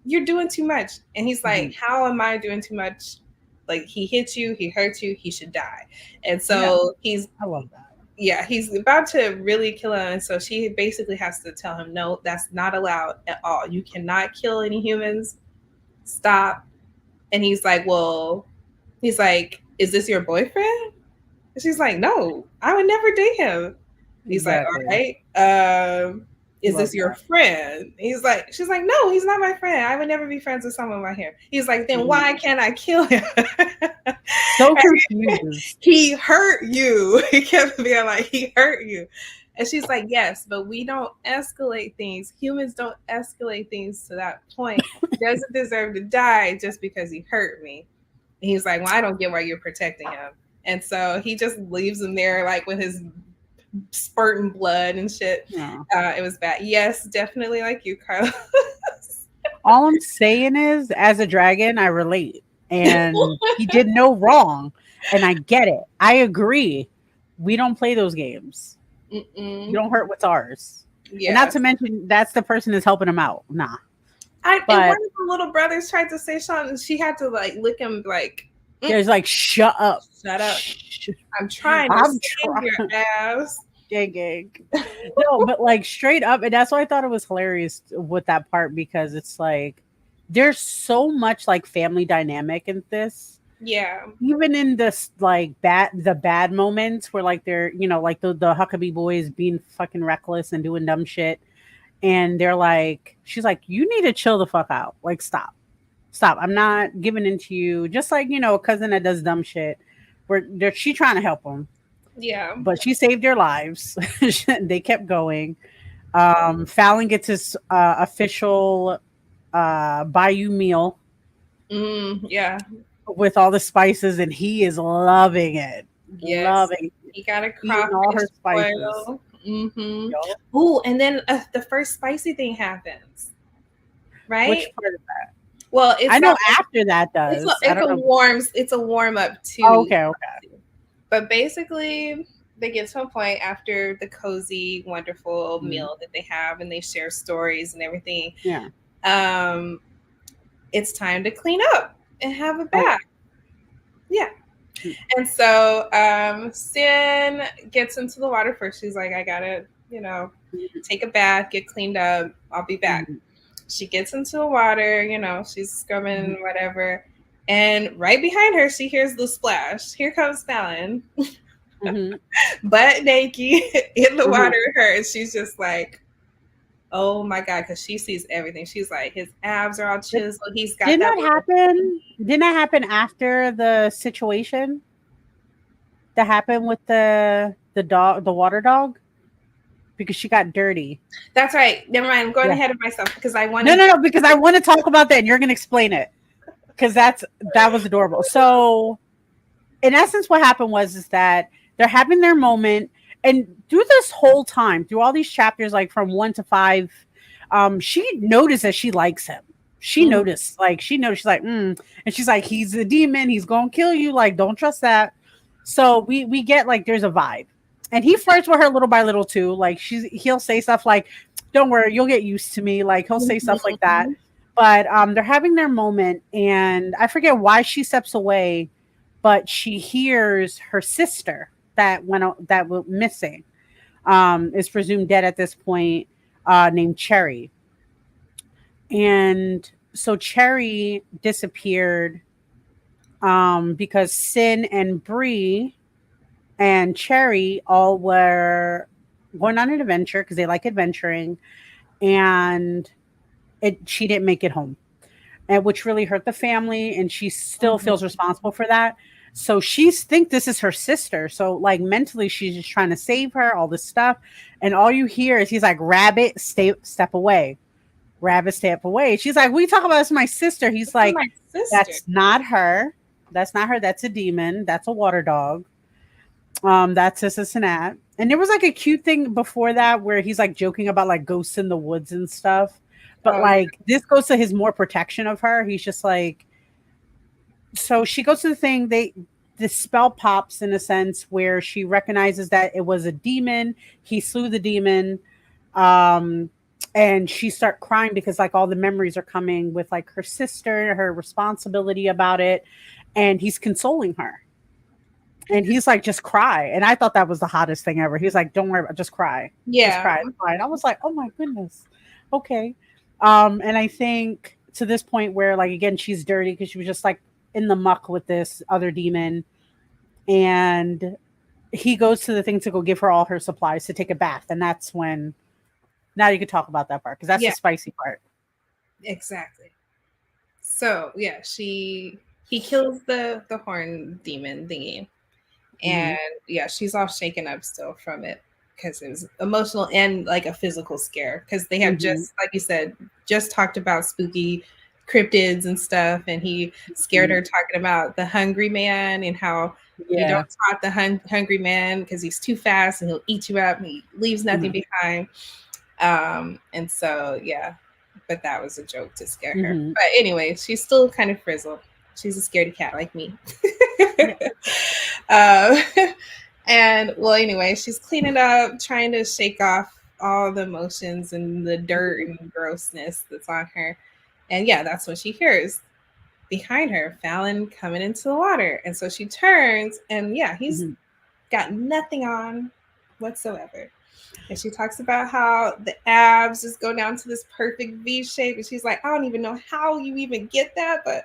you're doing too much. And he's like, how am I doing too much? Like, he hit you, he hurt you, he should die. And so I love that. Yeah, he's about to really kill him. And so she basically has to tell him, no, that's not allowed at all. You cannot kill any humans. Stop. And he's like, is this your boyfriend? And she's like, no, I would never date him. He's like, all right. Is this your friend? She's like, no, he's not my friend. I would never be friends with someone with my hair. He's like, then why can't I kill him? So confused. He hurt you. He kept being like, he hurt you. And she's like, yes, but we don't escalate things. Humans don't escalate things to that point. He doesn't deserve to die just because he hurt me. And he's like, well, I don't get why you're protecting him. And so he just leaves him there, like, with his spurting blood and shit. It was bad. Yes, definitely like you, Carlos. All I'm saying is, as a dragon, I relate. And he did no wrong. And I get it. I agree. We don't play those games. You don't hurt what's ours. Yes. And not to mention, that's the person that's helping him out. Nah. And one of the little brothers tried to say something. She had to, like, lick him, like, there's like, shut up. Shut up. I'm trying to save your ass. Gang. No, but like, straight up. And that's why I thought it was hilarious with that part, because it's like, there's so much like family dynamic in this. Yeah. Even in this, like, the bad moments where, like, they're, you know, like the Huckabee boys being fucking reckless and doing dumb shit. And they're like, she's like, you need to chill the fuck out. Like, stop. I'm not giving in to you. Just like, you know, a cousin that does dumb shit where she trying to help them. Yeah. But she saved their lives. They kept going. Fallon gets his official Bayou meal. Yeah. With all the spices, and he is loving it. Yes. Loving it. He got a crawfish all her spices. oil. Ooh, and then the first spicy thing happens. Right? Which part of that? Well, I know after that does. It's a warm up too. Oh, okay. But basically, they get to a point after the cozy, wonderful meal that they have, and they share stories and everything. Yeah. It's time to clean up and have a bath. Yeah. And so Sin gets into the water first. She's like, I gotta, take a bath, get cleaned up. I'll be back. She gets into the water, she's scrubbing whatever. And right behind her, she hears the splash. Here comes Fallon. Butt naked in the water with her. And she's just like, oh my God, because she sees everything. She's like, his abs are all chiseled. He's got Didn't that happen after the situation that happened with the dog, the water dog? Because she got dirty. That's right. Never mind. I'm going ahead of myself because I want No, because I want to talk about that and you're going to explain it. Because that was adorable. So, in essence, what happened is that they're having their moment, and through this whole time, through all these chapters, like from 1 to 5, she noticed that she likes him. She noticed, she's like, and she's like, he's a demon, he's gonna kill you, like, don't trust that. So we get like there's a vibe, and he flirts with her little by little too. Like he'll say stuff like, "Don't worry, you'll get used to me." Like he'll say stuff like that. But they're having their moment, and I forget why she steps away, but she hears her sister that went missing, is presumed dead at this point, named Cherry. And so Cherry disappeared because Sin and Bree and Cherry all were going on an adventure because they like adventuring, and she didn't make it home, and which really hurt the family, and she still feels responsible for that. So she think this is her sister. So like mentally, she's just trying to save her, all this stuff, and all you hear is he's like, "Rabbit, step away." Rabbit, step away. She's like, "We talk about this, my sister." He's like, My sister. "That's not her. That's not her. That's a demon. That's a water dog. That's this and that." And there was like a cute thing before that where he's like joking about like ghosts in the woods and stuff. But like this goes to his more protection of her. He's just like, so she goes to the thing. The spell pops in a sense where she recognizes that it was a demon. He slew the demon. And she start crying because like all the memories are coming with like her sister, her responsibility about it, and he's consoling her. And he's like, just cry. And I thought that was the hottest thing ever. He's like, don't worry about, just cry. Yeah. Just cry. It's fine. I was like, oh my goodness. Okay. And I think to this point where like, again, she's dirty because she was just like in the muck with this other demon. And he goes to the thing to go give her all her supplies to take a bath. And that's when, now you could talk about that part because that's the spicy part. Exactly. So yeah, he kills the horn demon thingy. And she's all shaken up still from it because it was emotional and like a physical scare because they have just, like you said, just talked about spooky cryptids and stuff, and he scared her talking about the hungry man and how you don't talk the hungry man because he's too fast and he'll eat you up and he leaves nothing behind. And so but that was a joke to scare her. But anyway, she's still kind of frizzled. She's a scaredy cat like me. And well, anyway, she's cleaning up, trying to shake off all the emotions and the dirt and grossness that's on her. And that's when she hears behind her Fallon coming into the water. And so she turns and he's got nothing on whatsoever. And she talks about how the abs just go down to this perfect V shape. And she's like, I don't even know how you even get that, but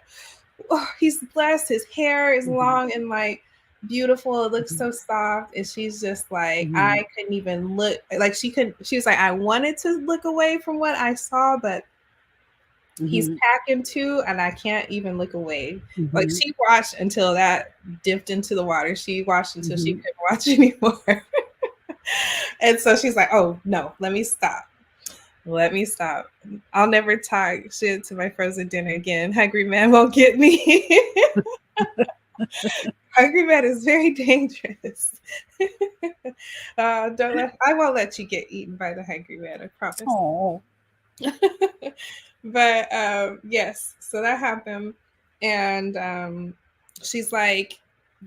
he's blessed. His hair is long and like beautiful. It looks so soft. And she's just like, I couldn't even look. Like she was like, I wanted to look away from what I saw, but he's packing too, and I can't even look away. Like she watched until that dipped into the water. She watched until she couldn't watch anymore. And so she's like, oh no, let me stop. I'll never talk shit to my frozen dinner again. Hungry man won't get me. Hungry man is very dangerous. I won't let you get eaten by the hungry man, I promise. Oh. But yes, so that happened. And she's like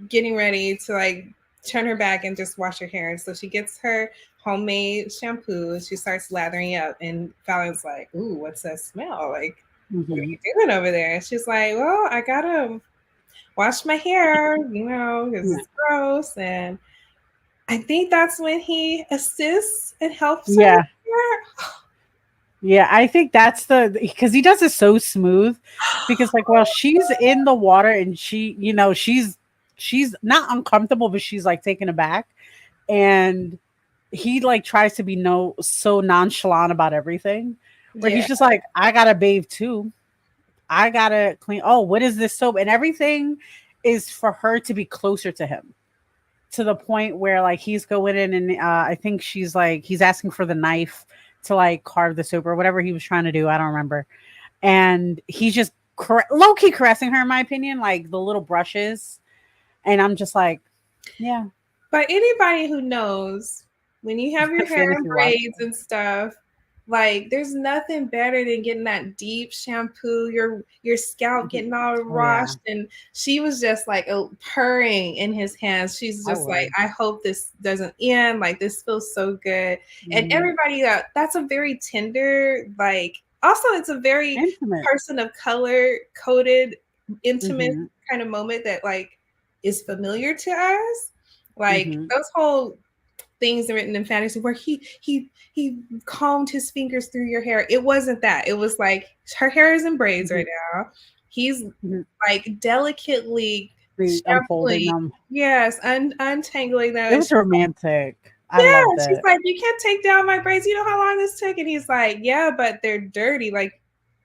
getting ready to like turn her back and just wash her hair. And so she gets her homemade shampoo and she starts lathering up. And Fallon's like, ooh, what's that smell? Like, what are you doing over there? And she's like, well, I gotta wash my hair, because it's gross. And I think that's when he assists and helps her. Yeah, I think that's because he does it so smooth. Because like while she's in the water and she, she's not uncomfortable, but she's like taken aback, and he like tries to be so nonchalant about everything, where he's just like, I gotta bathe too, I gotta clean. Oh, what is this soap? And everything is for her to be closer to him, to the point where like he's going in and I think she's like, he's asking for the knife to like carve the soap or whatever he was trying to do. I don't remember. And he's just low-key caressing her, in my opinion, like the little brushes. And I'm just like, yeah. But anybody who knows, when you have your hair in braids and stuff, like there's nothing better than getting that deep shampoo, your scalp getting all washed. And she was just like purring in his hands. She's just like, I hope this doesn't end. Like this feels so good. And everybody that's a very tender, like also it's a very intimate person of color coded, intimate kind of moment that like is familiar to us. Like things written in fantasy where he combed his fingers through your hair. It wasn't that. It was like her hair is in braids right now. He's like delicately unfolding them. Yes, untangling them. It was romantic. I yeah, loved it. she's like, you can't take down my braids. You know how long this took? And he's like, yeah, but they're dirty. Like,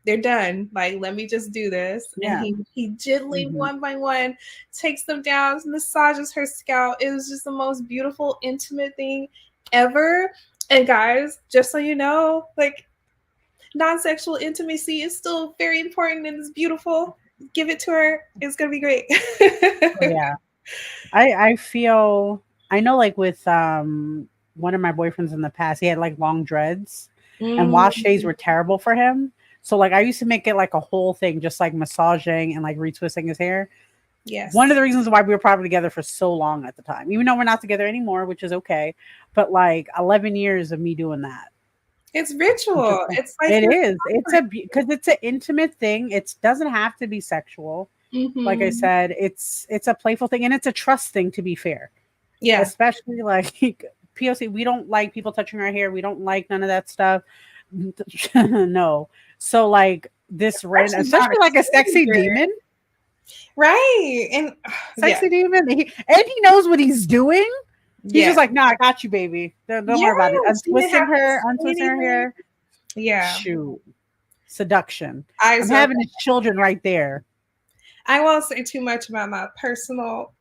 they're done. Like, let me just do this. Yeah. And he gently, one by one, takes them down, massages her scalp. It was just the most beautiful, intimate thing ever. And guys, just so you know, like, non-sexual intimacy is still very important and it's beautiful. Give it to her. It's gonna be great. Yeah. I feel, I know, like with one of my boyfriends in the past, he had like long dreads and wash days were terrible for him. So like I used to make it like a whole thing, just like massaging and like retwisting his hair. Yes. One of the reasons why we were probably together for so long at the time, even though we're not together anymore, which is okay. But like 11 years of me doing that. It's ritual. It's like it is. It's because it's an intimate thing. It doesn't have to be sexual. Like I said, it's a playful thing and it's a trust thing, to be fair. Yeah. Especially like POC, we don't like people touching our hair. We don't like none of that stuff. No. So like this random, especially like a sexy demon. Right. And sexy demon. And he knows what he's doing. He's just like, no, I got you, baby. Don't worry about it. Untwisting her hair. Yeah. Shoot. Seduction. I'm having his children right there. I won't say too much about my personal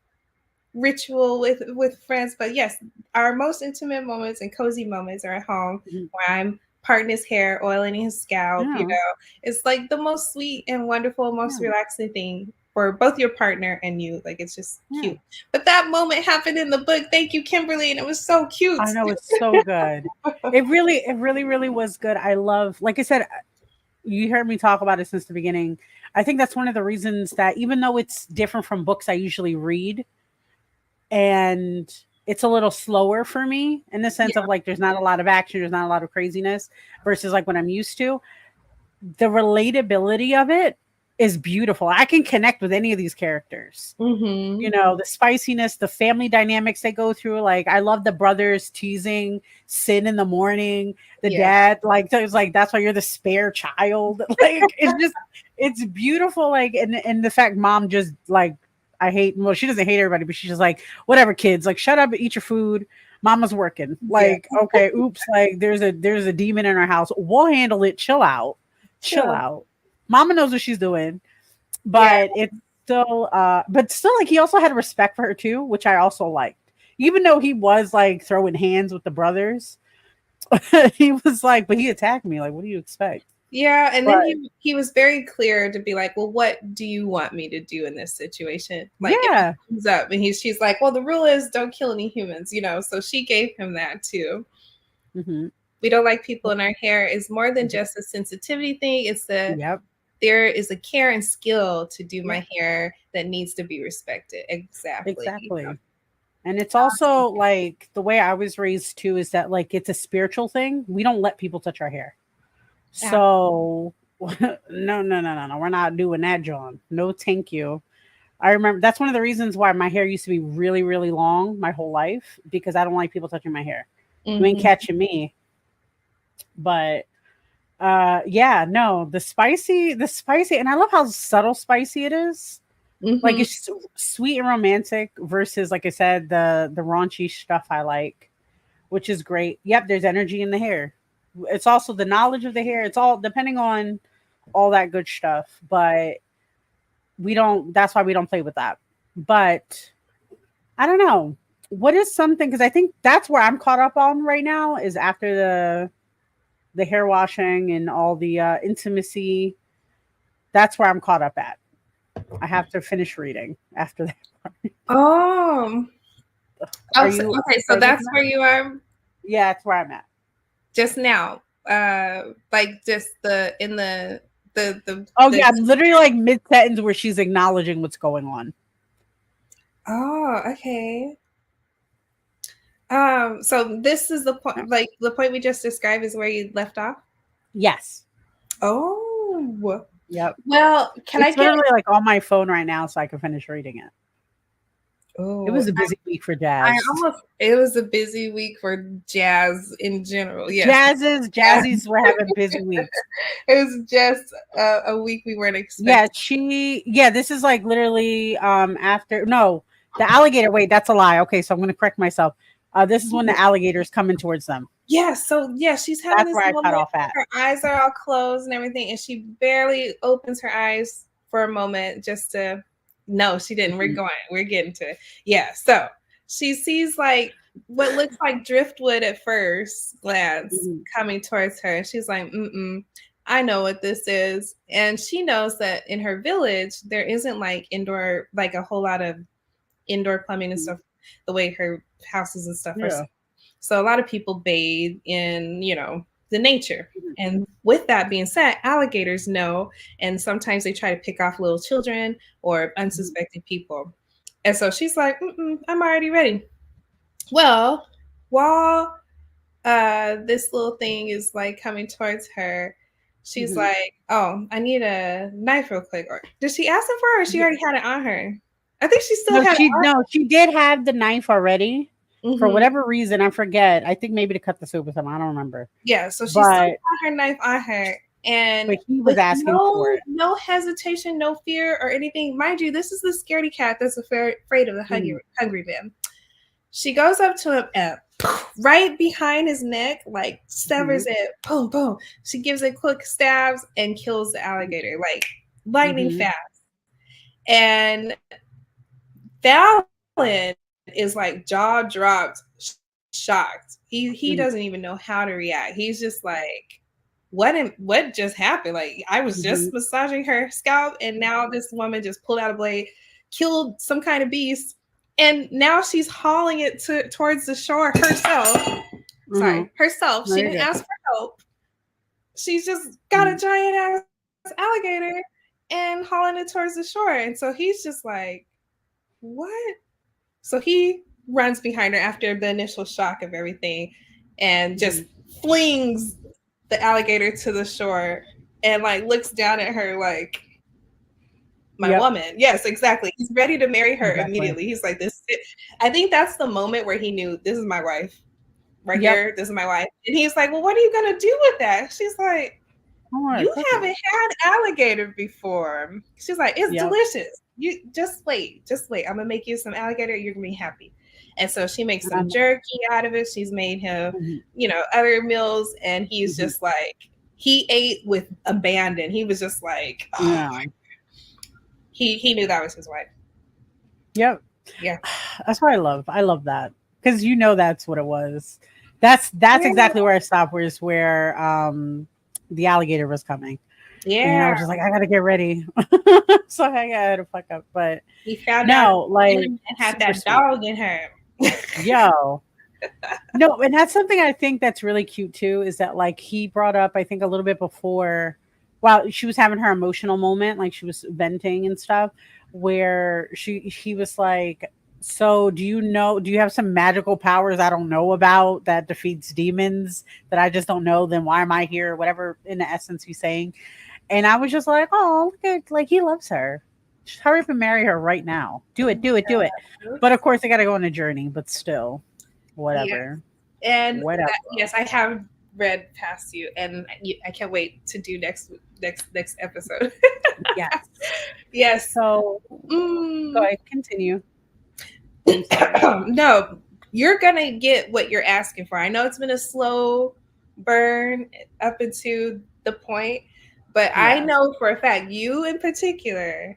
ritual with friends, but yes, our most intimate moments and cozy moments are at home where I'm parting his hair, oiling his scalp. You know, it's like the most sweet and wonderful, most relaxing thing for both your partner and you. Like, it's just cute. But that moment happened in the book. Thank you, Kimberly, and it was so cute. I know, it's so good. It really was good. I love, like I said, you heard me talk about it since the beginning. I think that's one of the reasons that even though it's different from books I usually read, and it's a little slower for me in the sense of like there's not a lot of action, there's not a lot of craziness versus like what I'm used to, the relatability of it is beautiful. I can connect with any of these characters. You know, the spiciness, the family dynamics they go through. Like, I love the brothers teasing Sin in the morning. The dad, like, it's like, that's why you're the spare child. Like, it's beautiful. Like, and the fact mom just like, she doesn't hate everybody, but she's just like, whatever, kids, like, shut up and eat your food. Mama's working. Like, okay, oops, like there's a demon in our house. We'll handle it. Chill out. Mama knows what she's doing. But it's still like he also had respect for her too, which I also liked. Even though he was like throwing hands with the brothers, he was like, but he attacked me. Like, what do you expect? Yeah, and then he was very clear to be like, well, what do you want me to do in this situation? Like, if it comes up and she's like, well, the rule is don't kill any humans, you know. So she gave him that too. We don't like people in our hair is more than just a sensitivity thing. It's there is a care and skill to do my hair that needs to be respected. Exactly. You know? And it's also like the way I was raised too is that like it's a spiritual thing. We don't let people touch our hair. So no, we're not doing that, John. No, thank you. I remember that's one of the reasons why my hair used to be really, really long my whole life, because I don't like people touching my hair. You ain't catching me. But the spicy, and I love how subtle spicy it is. Like, it's sweet and romantic versus, like I said, the raunchy stuff I like, which is great. Yep, there's energy in the hair. It's also the knowledge of the hair. It's all depending on all that good stuff, but that's why we don't play with that. But I don't know. What is something, because I think that's where I'm caught up on right now is after the hair washing and all the intimacy. That's where I'm caught up at. I have to finish reading after that. Okay, so that's where you are? Yeah, that's where I'm at. Just now. Like just I'm literally like mid-sentence where she's acknowledging what's going on. Oh, okay. So this is the point, like the point we just described is where you left off? Yes. Oh. Yep. Well, it's literally like on my phone right now so I can finish reading it. It was a busy week for Jazz. It was a busy week for Jazz in general. Yes. Jazzies were having busy weeks. It was just a week we weren't expecting. This is like literally the alligator. Wait, that's a lie. Okay, so I'm going to correct myself. This is when the alligator's coming towards them. Yeah, so she's having that's where I cut off at. Her eyes are all closed and everything, and she barely opens her eyes for a moment just to. No, she didn't. We're getting to it. Yeah, so she sees like what looks like driftwood at first glance coming towards her. She's like, I know what this is. And she knows that in her village, there isn't like a whole lot of indoor plumbing and stuff, the way her houses and stuff are. So a lot of people bathe in, the nature. And with that being said, alligators know, and sometimes they try to pick off little children or unsuspecting people. And so she's like, I'm already ready. Well, while this little thing is like coming towards her, she's like, oh, I need a knife real quick. Or did she ask him for it, or she already had it on her? I think she still had it on. No, she did have the knife already. For whatever reason, I forget. I think maybe to cut the soup or something. I don't remember. Yeah, so she still had her knife on her. But he was asking for it. No hesitation, no fear or anything. Mind you, this is the scaredy cat that's afraid of the hungry man. She goes up to him and right behind his neck, like severs it. Boom, boom. She gives it quick stabs and kills the alligator, like lightning fast. And Fallon is like jaw dropped, shocked. He doesn't even know how to react. He's just like, what just happened? Like, I was just massaging her scalp, and now this woman just pulled out a blade, killed some kind of beast, and now she's hauling it towards the shore herself. Sorry, herself. She didn't ask for help. She's just got a giant ass alligator and hauling it towards the shore. And so he's just like, what? So he runs behind her after the initial shock of everything and just flings the alligator to the shore and like looks down at her like, my woman. Yes, exactly. He's ready to marry her immediately. He's like, this is it. I think that's the moment where he knew, this is my wife right here. This is my wife. And he's like, well, what are you going to do with that? She's like, you haven't had alligator before. She's like, it's delicious. You just wait. I'm gonna make you some alligator. You're gonna be happy. And so she makes some jerky out of it. She's made him, other meals, and he's just like, he ate with abandon. He was just like, he knew that was his wife. Yep. Yeah. That's what I love. I love that because that's what it was. That's exactly where I stopped. Was where the alligator was coming. Yeah, and I was just like, I gotta get ready. So I had to fuck up, but he found out like and had that dog in her. No, and that's something I think that's really cute too. Is that like he brought up, I think a little bit before, while she was having her emotional moment, like she was venting and stuff, where he was like, so do you have some magical powers I don't know about that defeats demons that I just don't know? Then why am I here? Whatever in the essence he's saying. And I was just like, oh, look at, like, he loves her. Just hurry up and marry her right now. Do it. But of course, they got to go on a journey, but still, whatever. Yeah. And yes, I have read past you, and I can't wait to do next episode. Yes. So, go ahead, continue. No, you're going to get what you're asking for. I know it's been a slow burn up into the point. But I know for a fact, you in particular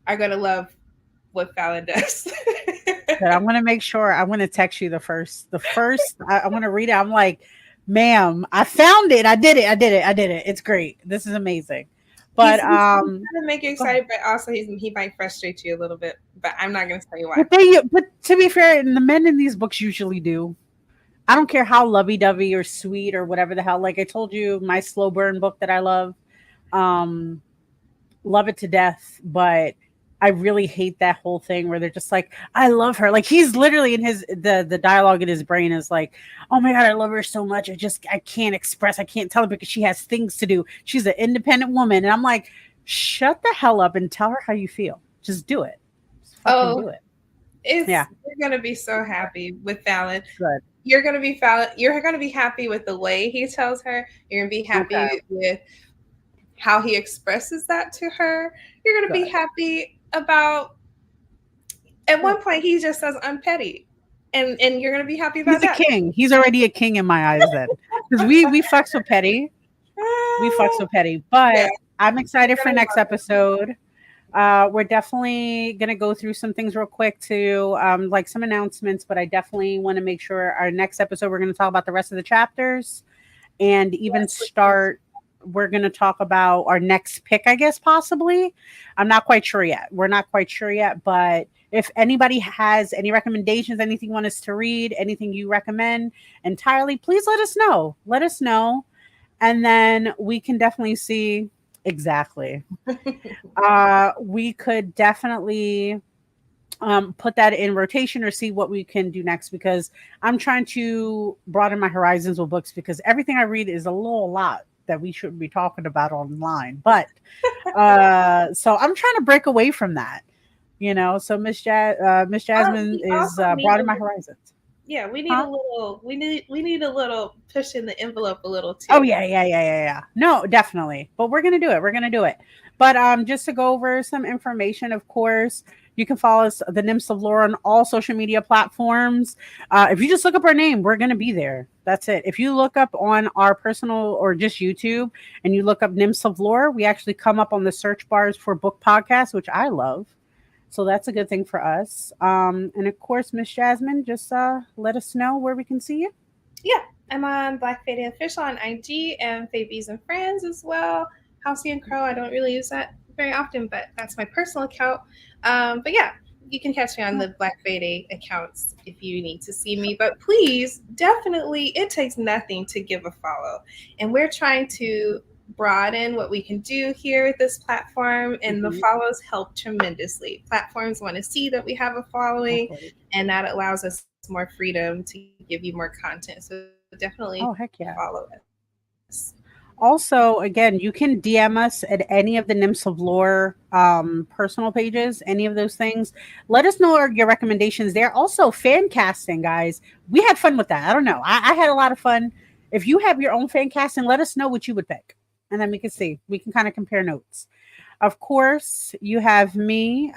are going to love what Fallon does. But I'm going to make sure, I'm going to text you the first, I'm going to read it. I'm like, ma'am, I found it. I did it. It's great. This is amazing. But he's going to make you excited, but also he might frustrate you a little bit, but I'm not going to tell you why. But to be fair, the men in these books usually do. I don't care how lovey-dovey or sweet or whatever the hell. Like I told you, my slow burn book that I love it to death, but I really hate that whole thing where they're just like, I love her. Like he's literally in the dialogue in his brain is like, oh my God, I love her so much. I can't express, I can't tell her because she has things to do. She's an independent woman. And I'm like, shut the hell up and tell her how you feel. Just do it. Just fucking do it. You're gonna be so happy with Fallon. Good. You're gonna be Fallon. You're gonna be happy with the way he tells her. You're gonna be happy with how he expresses that to her. You're gonna be happy about. At one point, he just says, "I'm petty," and you're gonna be happy about that. He's a king. He's already a king in my eyes then, because we fucks with petty. We fucks with petty, but I'm excited for next episode. We're definitely going to go through some things real quick to like some announcements, but I definitely want to make sure our next episode, we're going to talk about the rest of the chapters and even we're going to talk about our next pick, I guess, possibly. I'm not quite sure yet. We're not quite sure yet, but if anybody has any recommendations, anything you want us to read, anything you recommend entirely, please let us know. Let us know. And then we can definitely see exactly. We could definitely put that in rotation or see what we can do next, because I'm trying to broaden my horizons with books, because everything I read is a lot that we should be talking about online. But so I'm trying to break away from that, So Miss Jasmine is broadening my horizons. Yeah, we need a little. We need a little push in the envelope a little too. Oh yeah. No, definitely. But we're gonna do it. But just to go over some information, of course, you can follow us, the Nymphs of Lore, on all social media platforms. If you just look up our name, we're gonna be there. That's it. If you look up on our personal or just YouTube and you look up Nymphs of Lore, we actually come up on the search bars for book podcasts, which I love. So that's a good thing for us. And of course, Miss Jasmine, just let us know where we can see you. Yeah, I'm on Black Fade Official on IG and Fabies and Friends as well. Housey and Crow, I don't really use that very often, but that's my personal account. But yeah, you can catch me on the Black Fade accounts if you need to see me. But please, definitely, it takes nothing to give a follow. And we're trying to broaden what we can do here with this platform, and the follows help tremendously. Platforms want to see that we have a following, and that allows us more freedom to give you more content. So definitely follow us. Also, again, you can DM us at any of the Nymphs of Lore personal pages, any of those things. Let us know your recommendations there. Also, fan casting, guys. We had fun with that. I don't know. I had a lot of fun. If you have your own fan casting, let us know what you would pick. And then we can see. We can kind of compare notes. Of course, you have me,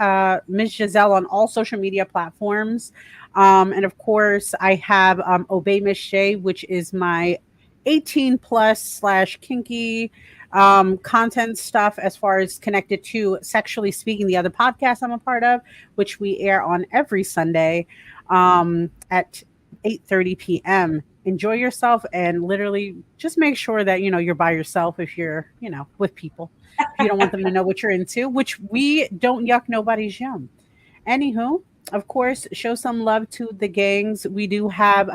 Ms. Giselle, on all social media platforms. And of course, I have Obey Miss Shay, which is my 18 plus / kinky content stuff as far as connected to Sexually Speaking, the other podcast I'm a part of, which we air on every Sunday at 8:30 p.m. Enjoy yourself, and literally just make sure that you're by yourself if you're with people. If you don't want them to know what you're into, which we don't yuck nobody's yum. Anywho, of course, show some love to the gangs. We do have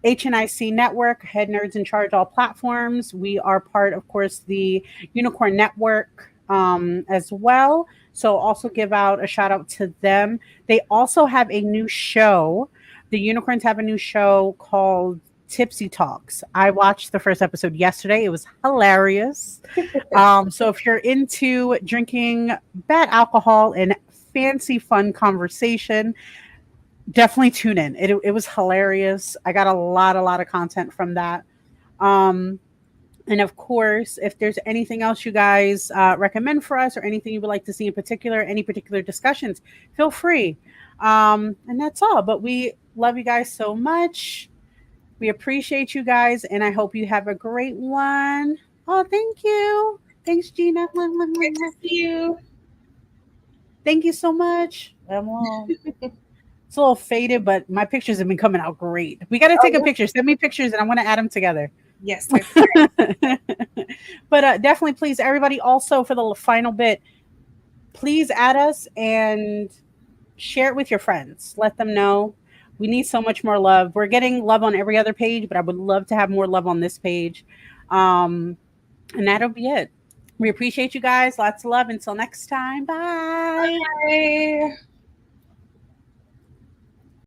HNIC Network, Head Nerds in Charge, all platforms. We are part, of course, the Unicorn Network as well. So also give out a shout out to them. They also have a new show. The Unicorns have a new show called Tipsy Talks. I watched the first episode yesterday. It was hilarious. So if you're into drinking bad alcohol and fancy fun conversation, definitely tune in. It was hilarious. I got a lot of content from that. And of course, if there's anything else you guys recommend for us, or anything you would like to see in particular, any particular discussions, feel free. And that's all. But we love you guys so much. We appreciate you guys, and I hope you have a great one. Oh, thank you. Thanks, Gina. Great to see you. Thank you so much. It's a little faded, but my pictures have been coming out great. We got to take a picture. Send me pictures, and I want to add them together. Yes. That's great. But definitely, please, everybody, also for the final bit, please add us and share it with your friends. Let them know. We need so much more love. We're getting love on every other page, but I would love to have more love on this page. And that'll be it. We appreciate you guys. Lots of love. Until next time. Bye. Bye.